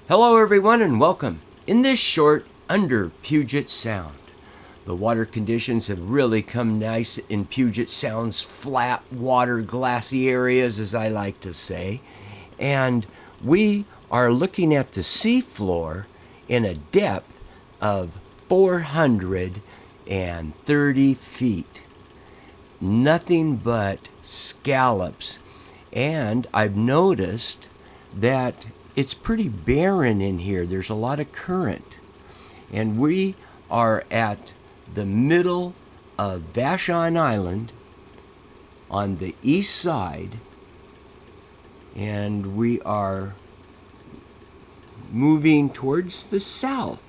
Hello everyone and welcome. In this short under Puget Sound, the water conditions have really come nice in Puget Sound's flat water glassy areas, as I like to say, and we are looking at the seafloor in a depth of 430 feet. Nothing but scallops, and I've noticed that it's pretty barren in here. There's a lot of current. And we are at the middle of Vashon Island on the east side. And we are moving towards the south,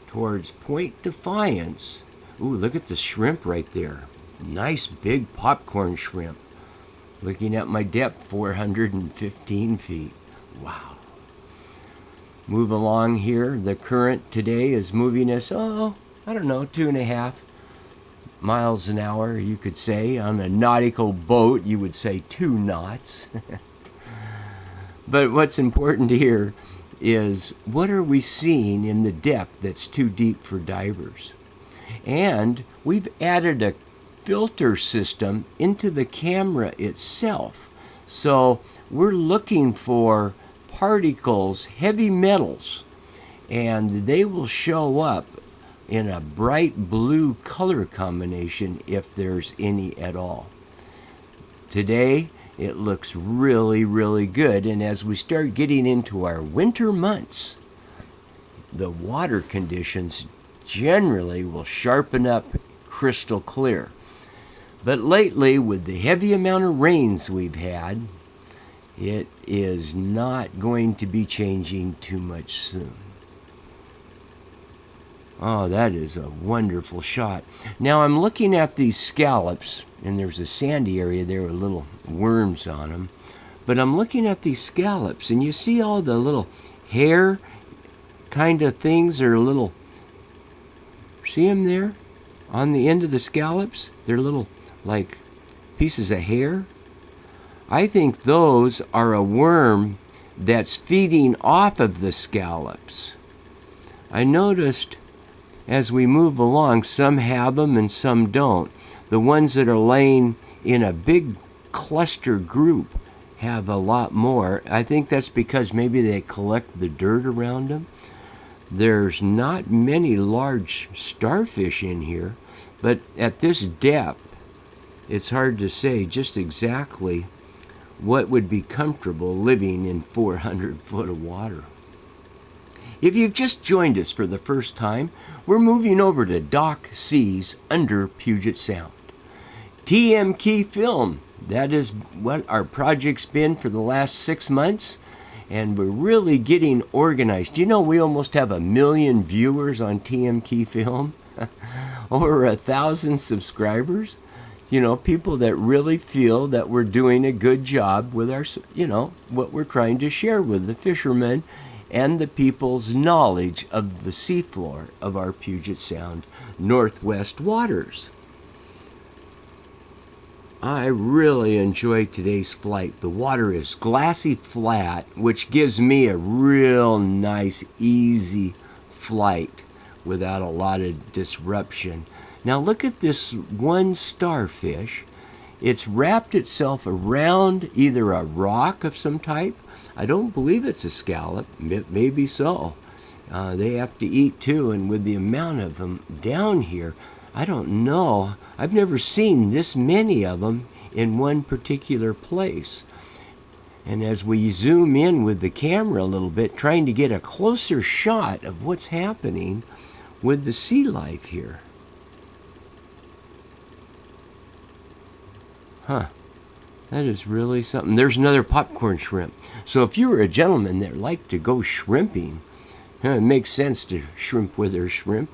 towards Point Defiance. Ooh, look at the shrimp right there. Nice big popcorn shrimp. Looking at my depth, 415 feet. Wow. Move along here. The current today is moving us, 2.5 miles an hour, you could say. On a nautical boat, you would say 2 knots. But what's important here is, what are we seeing in the depth that's too deep for divers? And we've added a filter system into the camera itself. So we're looking for particles, heavy metals, and they will show up in a bright blue color combination if there's any at all. Today it looks really, really good, and as we start getting into our winter months, the water conditions generally will sharpen up crystal clear. But lately, with the heavy amount of rains we've had, it is not going to be changing too much soon. Oh, that is a wonderful shot. Now I'm looking at these scallops, and there's a sandy area there with little worms on them. But I'm looking at these scallops, and you see all the little hair kind of things, or little, see them there? On the end of the scallops? They're little, like, pieces of hair. I think those are a worm that's feeding off of the scallops. I noticed as we move along, some have them and some don't. The ones that are laying in a big cluster group have a lot more. I think that's because maybe they collect the dirt around them. There's not many large starfish in here, but at this depth, it's hard to say just exactly what would be comfortable living in 400 foot of water. If you've just joined us for the first time, we're moving over to Dock Seas under Puget Sound. TMK Film, that is what our project's been for the last 6 months, and we're really getting organized. Do you know we almost have 1 million viewers on TMK Film? Over 1,000 subscribers? You know, people that really feel that we're doing a good job with our, what we're trying to share with the fishermen and the people's knowledge of the seafloor of our Puget Sound Northwest waters. I really enjoyed today's flight. The water is glassy flat, which gives me a real nice, easy flight without a lot of disruption. Now look at this one starfish. It's wrapped itself around either a rock of some type. I don't believe it's a scallop. Maybe so. They have to eat too, and with the amount of them down here, I don't know. I've never seen this many of them in one particular place. And as we zoom in with the camera a little bit, trying to get a closer shot of what's happening with the sea life here. Huh. That is really something. There's another popcorn shrimp. So if you were a gentleman that liked to go shrimping, it makes sense to shrimp where there's shrimp.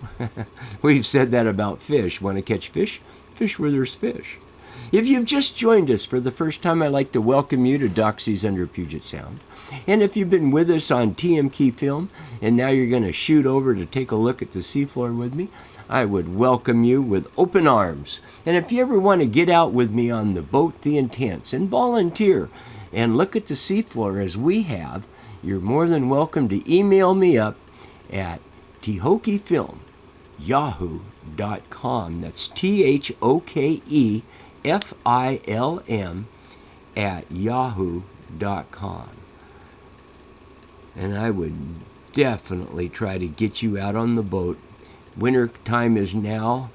We've said that about fish. Want to catch fish? Fish where there's fish. If you've just joined us for the first time, I'd like to welcome you to Dock Seas under Puget Sound. And if you've been with us on TMK Film, and now you're going to shoot over to take a look at the seafloor with me, I would welcome you with open arms. And if you ever want to get out with me on the boat, The Intense, and volunteer and look at the seafloor as we have, you're more than welcome to email me up at thokefilm@yahoo.com. That's THOKEFILM @yahoo.com. And I would definitely try to get you out on the boat. Winter time is now.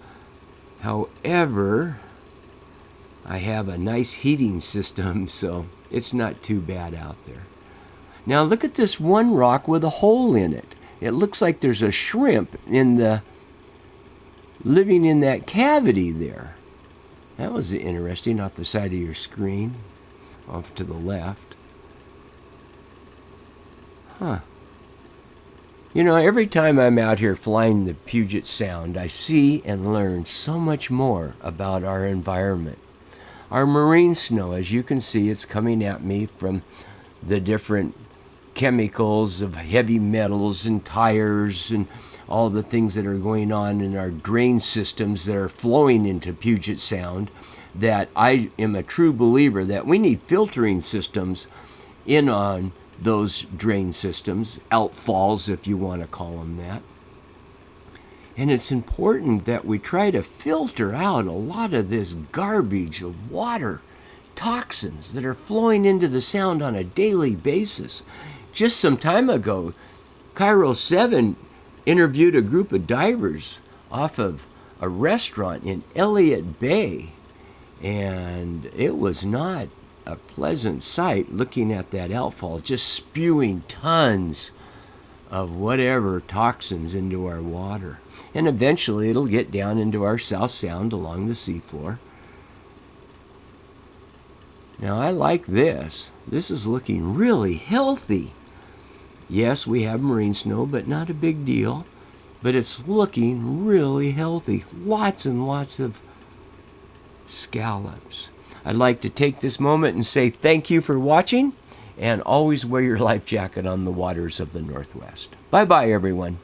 However, I have a nice heating system, so it's not too bad out there. Now look at this one rock with a hole in it. It looks like there's a shrimp living in that cavity there. That was interesting, off the side of your screen, off to the left. Huh. You know, every time I'm out here flying the Puget Sound, I see and learn so much more about our environment. Our marine snow, as you can see, it's coming at me from the different chemicals of heavy metals and tires and all the things that are going on in our drain systems that are flowing into Puget Sound, that I am a true believer that we need filtering systems in on those drain systems, outfalls if you want to call them that. And it's important that we try to filter out a lot of this garbage of water, toxins that are flowing into the Sound on a daily basis. Just some time ago, Cairo 7 interviewed a group of divers off of a restaurant in Elliott Bay, and it was not a pleasant sight looking at that outfall, just spewing tons of whatever toxins into our water. And eventually it'll get down into our South Sound along the seafloor. Now I like this. This is looking really healthy. Yes, we have marine snow, but not a big deal. But it's looking really healthy. Lots and lots of scallops. I'd like to take this moment and say thank you for watching, and always wear your life jacket on the waters of the Northwest. Bye-bye, everyone.